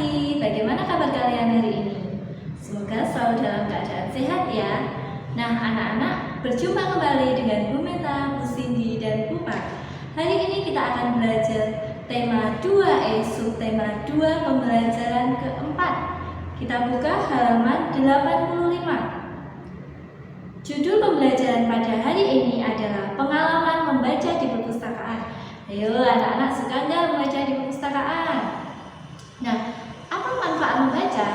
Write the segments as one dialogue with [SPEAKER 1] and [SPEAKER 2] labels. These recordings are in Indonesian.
[SPEAKER 1] kasih, bagaimana kabar kalian hari ini? Semoga selalu dalam keadaan sehat ya. Nah anak-anak, berjumpa kembali dengan Bu Meta, Bu Cindy, dan Bu Pak. Hari ini kita akan belajar tema 2E, subtema 2 pembelajaran keempat. Kita buka halaman 85. Judul pembelajaran pada hari ini adalah pengalaman membaca di perpustakaan. Ayo anak-anak, suka nggak membaca di perpustakaan? Nah, apa manfaat membaca?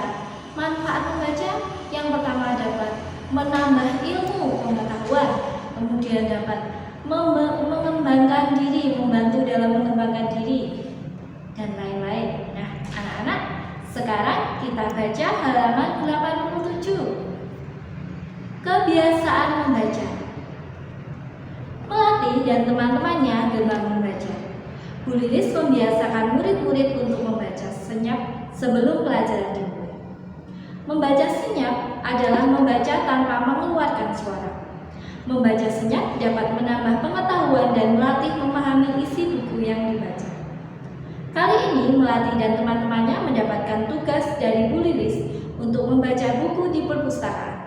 [SPEAKER 1] Manfaat membaca yang pertama dapat menambah ilmu pengetahuan, kemudian dapat mengembangkan diri, membantu dalam mengembangkan diri, dan lain-lain. Nah, anak-anak, sekarang kita baca halaman 87. Kebiasaan membaca. Melati dan teman-temannya gemar membaca. Bu Lilis membiasakan murid-murid untuk membaca senyap sebelum pelajaran dimulai. Membaca senyap adalah membaca tanpa mengeluarkan suara. Membaca senyap dapat menambah pengetahuan dan melatih memahami isi buku yang dibaca. Kali ini Melati dan teman-temannya mendapatkan tugas dari Bu Lilis untuk membaca buku di perpustakaan.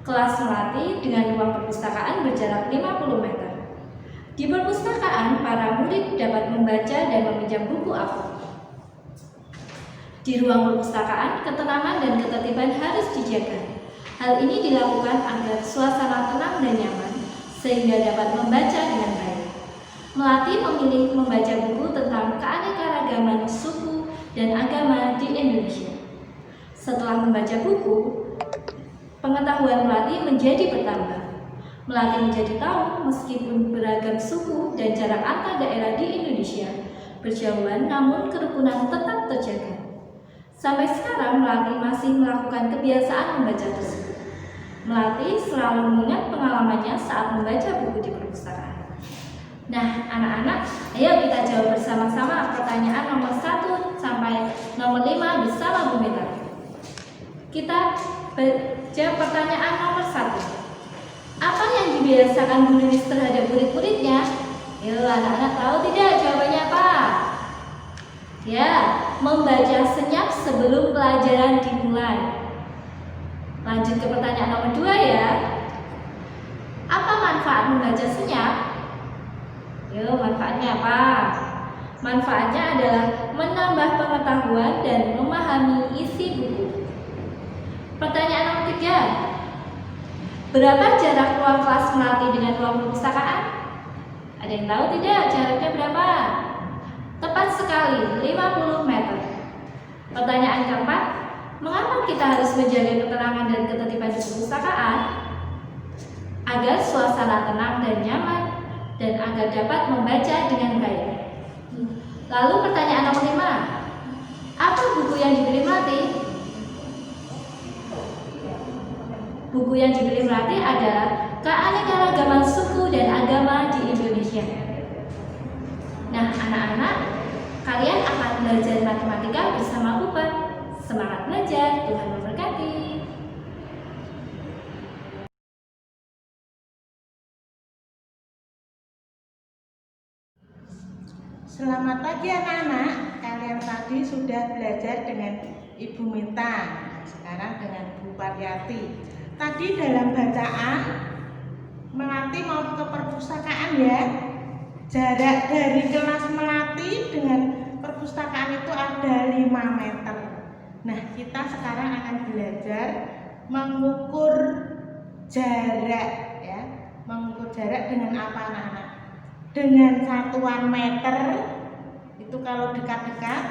[SPEAKER 1] Kelas Melati dengan ruang perpustakaan berjarak 50 meter. Di perpustakaan, para murid dapat membaca dan meminjam buku apapun. Di ruang perpustakaan, ketenangan dan ketertiban harus dijaga. Hal ini dilakukan agar suasana tenang dan nyaman, sehingga dapat membaca dengan baik. Melati memilih membaca buku tentang keanekaragaman suku dan agama di Indonesia. Setelah membaca buku, pengetahuan Melati menjadi bertambah. Melati menjadi tahu meskipun beragam suku dan jarak antar daerah di Indonesia berjauhan, namun kerukunan tetap terjaga. Sampai sekarang Melati masih melakukan kebiasaan membaca tersebut. Melati selalu mengingat pengalamannya saat membaca buku di perpustakaan. Nah, anak-anak, ayo kita jawab bersama-sama pertanyaan nomor 1 sampai nomor 5 bersama Bu Meta. Kita jawab pertanyaan nomor 1. Apa yang dibiasakan Bu Lilis terhadap murid-muridnya? Yuk, anak-anak tahu tidak jawabannya apa? Ya, membaca senyap sebelum pelajaran dimulai. Lanjut ke pertanyaan nomor 2 ya. Apa manfaat membaca senyap? Yuk, manfaatnya apa? Manfaatnya adalah menambah pengetahuan dan memahami isi buku. Pertanyaan nomor 3. Berapa jarak ruang kelas Melati dengan ruang perpustakaan? Ada yang tahu tidak jaraknya berapa? Tepat sekali, 50 meter. Pertanyaan keempat, mengapa kita harus menjaga ketenangan dan ketertiban di perpustakaan? Agar suasana tenang dan nyaman, dan agar dapat membaca dengan baik. Lalu pertanyaan nomor 5, apa buku yang dipilih Melati? Buku yang dipilih Melati adalah Keanekaragaman Suku dan Agama di Indonesia. Nah, anak-anak, kalian akan belajar matematika bersama Bu Pak. Semangat belajar, Tuhan memberkati.
[SPEAKER 2] Selamat pagi anak-anak. Kalian tadi sudah belajar dengan Ibu Meta. Sekarang dengan Bu Pariyati. Tadi dalam bacaan Melati mau ke perpustakaan ya. Jarak dari kelas Melati dengan perpustakaan itu ada 5 meter. Nah, kita sekarang akan belajar mengukur jarak ya. Mengukur jarak dengan apa anak-anak? Dengan satuan meter itu kalau dekat-dekat,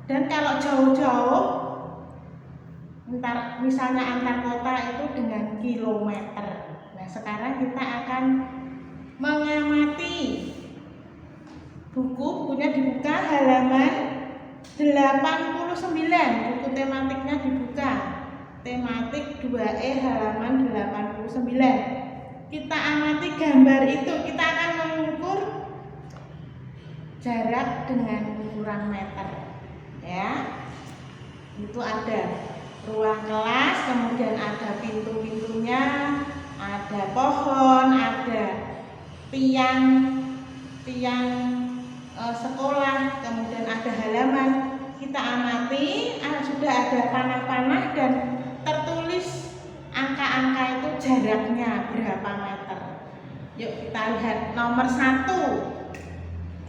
[SPEAKER 2] dan kalau jauh-jauh misalnya antar kota itu dengan kilometer. Nah, sekarang kita akan mengamati bukunya dibuka halaman 89. Buku tematiknya dibuka. Tematik 2E halaman 89. Kita amati gambar itu. Kita akan mengukur jarak dengan ukuran meter. Ya. Itu ada ruang kelas, kemudian ada pintu-pintunya, ada pohon, ada tiang sekolah, kemudian ada halaman. Kita amati Yuk kita lihat nomor 1.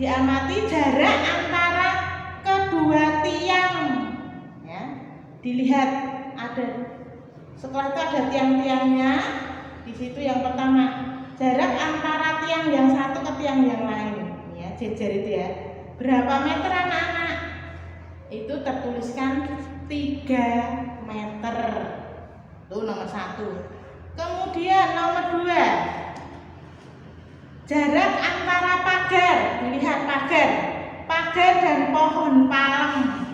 [SPEAKER 2] Diamati jarak antara kedua tiang. Ya, dilihat ada setelah itu ada tiang-tiangnya. Di situ yang pertama jarak antara tiang yang satu ke tiang yang lain. Ya, jejer itu ya. Berapa meter anak-anak? Itu tertuliskan 3 meter. Itu nomor 1. Kemudian nomor 2. Jarak antara pagar, dilihat pagar dan pohon palem.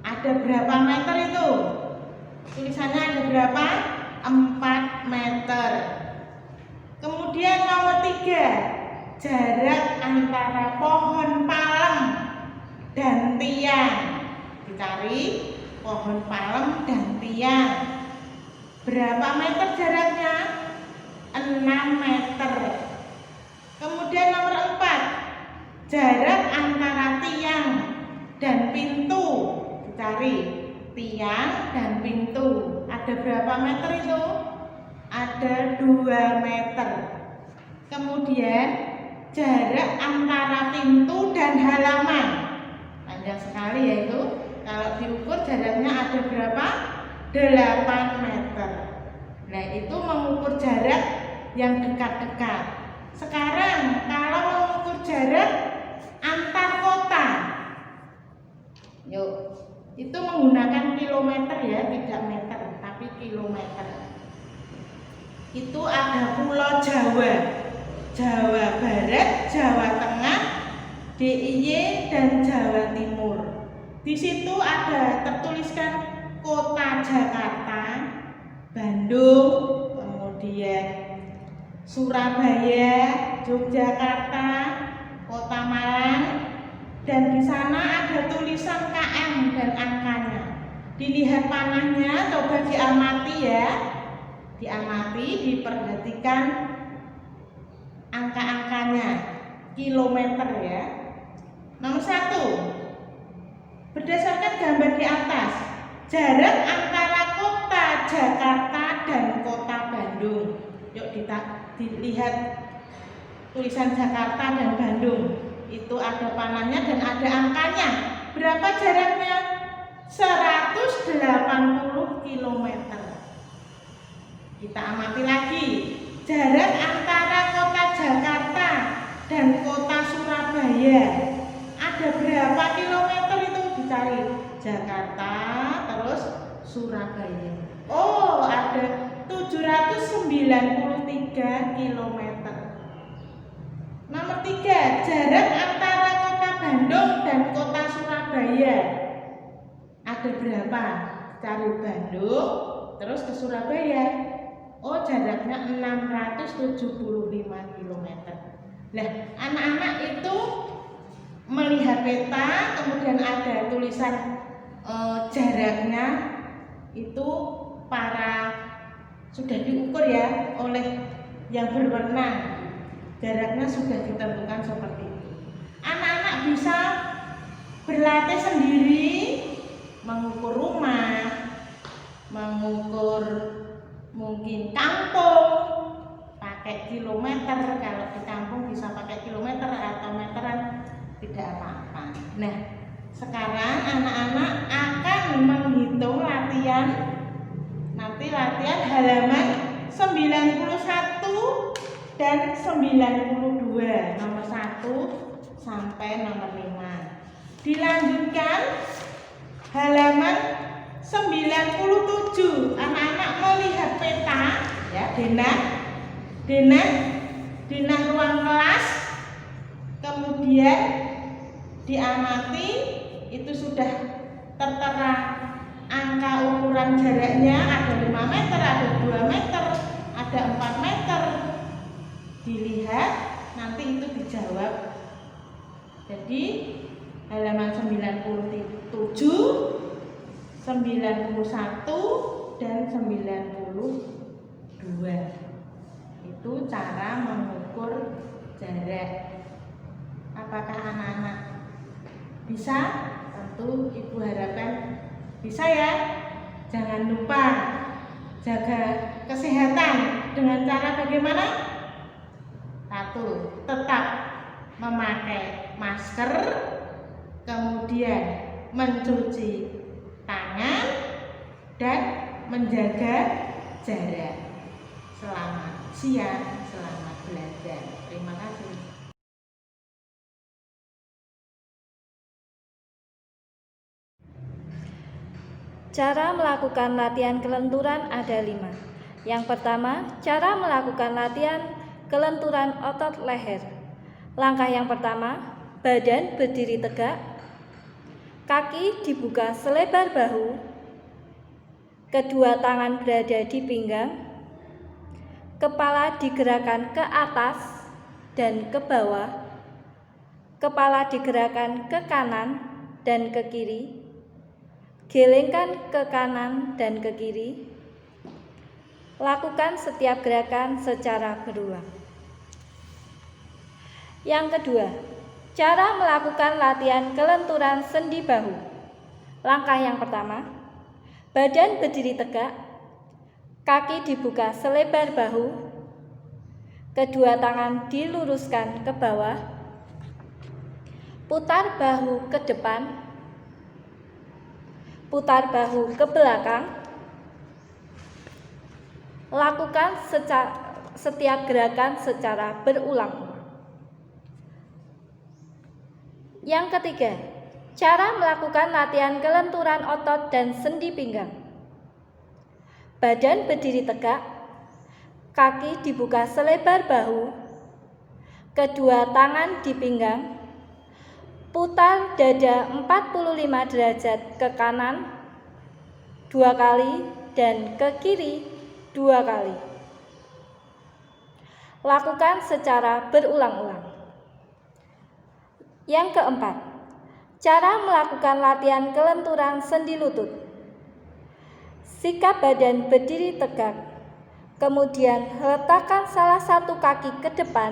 [SPEAKER 2] Ada berapa meter itu? Tulisannya ada berapa? 4 meter. Kemudian nomor 3. Jarak antara pohon palem dan tiang. Dicari pohon palem dan tiang. Berapa meter jaraknya? 6 meter. Kemudian nomor 4. Jarak antara tiang dan pintu. Dicari tiang dan pintu. Ada berapa meter itu? Ada 2 meter. Kemudian jarak antara pintu dan halaman. Panjang sekali ya itu. Kalau diukur jaraknya ada berapa? 8 meter. Nah, itu mengukur jarak yang dekat-dekat. Sekarang kalau mengukur jarak antar kota, yuk, itu menggunakan kilometer ya, tidak meter, tapi kilometer. Itu ada Pulau Jawa, Jawa Barat, Jawa Tengah, DIY, dan Jawa Timur. Di situ ada tertuliskan Kota Jakarta, Bandung, kemudian Surabaya, Yogyakarta, Kota Malang, dan di sana ada tulisan KM dan angkanya. Dilihat panahnya, coba diamati ya, diperhatikan angka-angkanya, kilometer ya. Nomor 1, berdasarkan gambar di atas, jarak antara kota Jakarta dan kota Bandung. Yuk dilihat tulisan Jakarta dan Bandung. Itu ada panahnya dan ada angkanya. Berapa jaraknya? 180 km. Kita amati lagi. Jarak antara kota Jakarta dan kota Surabaya. Ada berapa kilometer itu? Dicari Jakarta terus Surabaya. Oh, ada 793 km. Nomor 3, jarak antara kota Bandung dan kota Surabaya. Ada berapa? Cari Bandung terus ke Surabaya. Oh, jaraknya 675 km. Nah, anak-anak itu melihat peta, kemudian ada tulisan jaraknya itu sudah diukur ya oleh yang berwenang. Jaraknya sudah ditentukan seperti itu. Anak-anak bisa berlatih sendiri mengukur rumah, mengukur mungkin kampung pakai kilometer. Kalau di kampung bisa pakai kilometer atau meteran, tidak apa-apa. Nah, sekarang anak-anak akan menghitung latihan. Nanti latihan halaman 91 dan 92, nomor 1 sampai nomor 5. Dilanjutkan halaman 97. Anak-anak melihat peta ya, denah ruang kelas. Kemudian diamati itu sudah tertera angka ukuran jaraknya, ada 5 meter, ada 2 meter, ada 4 meter. Dilihat, nanti itu dijawab. Jadi halaman 97, 91 dan 92. Itu cara mengukur jarak. Apakah anak-anak bisa? Tentu Ibu harapkan bisa ya. Jangan lupa jaga kesehatan dengan cara bagaimana? Betul, tetap memakai masker, kemudian mencuci tangan dan menjaga jarak. Selamat siang, selamat belajar. Terima kasih.
[SPEAKER 1] Cara melakukan latihan kelenturan ada 5. Yang pertama, cara melakukan latihan kelenturan otot leher. Langkah yang pertama, badan berdiri tegak, kaki dibuka selebar bahu, kedua tangan berada di pinggang, kepala digerakkan ke atas dan ke bawah, kepala digerakkan ke kanan dan ke kiri, gelengkan ke kanan dan ke kiri. Lakukan setiap gerakan secara berulang. Yang kedua, cara melakukan latihan kelenturan sendi bahu. Langkah yang pertama, badan berdiri tegak, kaki dibuka selebar bahu, kedua tangan diluruskan ke bawah, putar bahu ke depan, putar bahu ke belakang. Lakukan setiap gerakan secara berulang-ulang. Yang ketiga, cara melakukan latihan kelenturan otot dan sendi pinggang. Badan berdiri tegak, kaki dibuka selebar bahu, kedua tangan di pinggang, putar dada 45 derajat ke kanan 2 kali dan ke kiri 2 kali. Lakukan secara berulang-ulang. Yang keempat, cara melakukan latihan kelenturan sendi lutut. Sikap badan berdiri tegak, kemudian letakkan salah satu kaki ke depan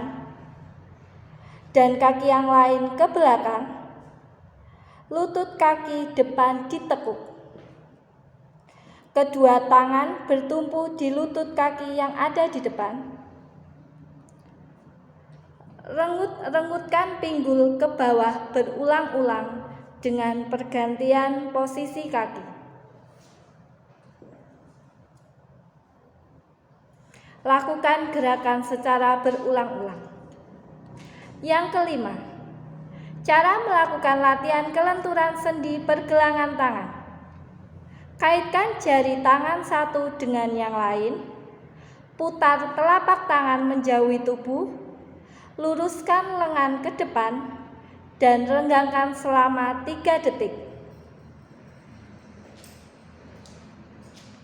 [SPEAKER 1] dan kaki yang lain ke belakang. Lutut kaki depan ditekuk. Kedua tangan bertumpu di lutut kaki yang ada di depan. Rengutkan pinggul ke bawah berulang-ulang dengan pergantian posisi kaki. Lakukan gerakan secara berulang-ulang. Yang kelima, cara melakukan latihan kelenturan sendi pergelangan tangan. Kaitkan jari tangan satu dengan yang lain, putar telapak tangan menjauhi tubuh, luruskan lengan ke depan, dan renggangkan selama 3 detik.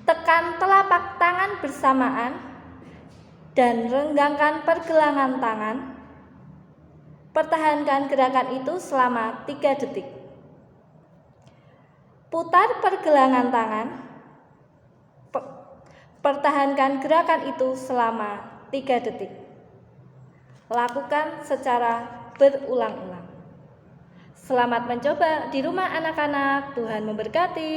[SPEAKER 1] Tekan telapak tangan bersamaan dan renggangkan pergelangan tangan. Pertahankan gerakan itu selama 3 detik. Putar pergelangan tangan. Pertahankan gerakan itu selama 3 detik. Lakukan secara berulang-ulang. Selamat mencoba di rumah anak-anak. Tuhan memberkati.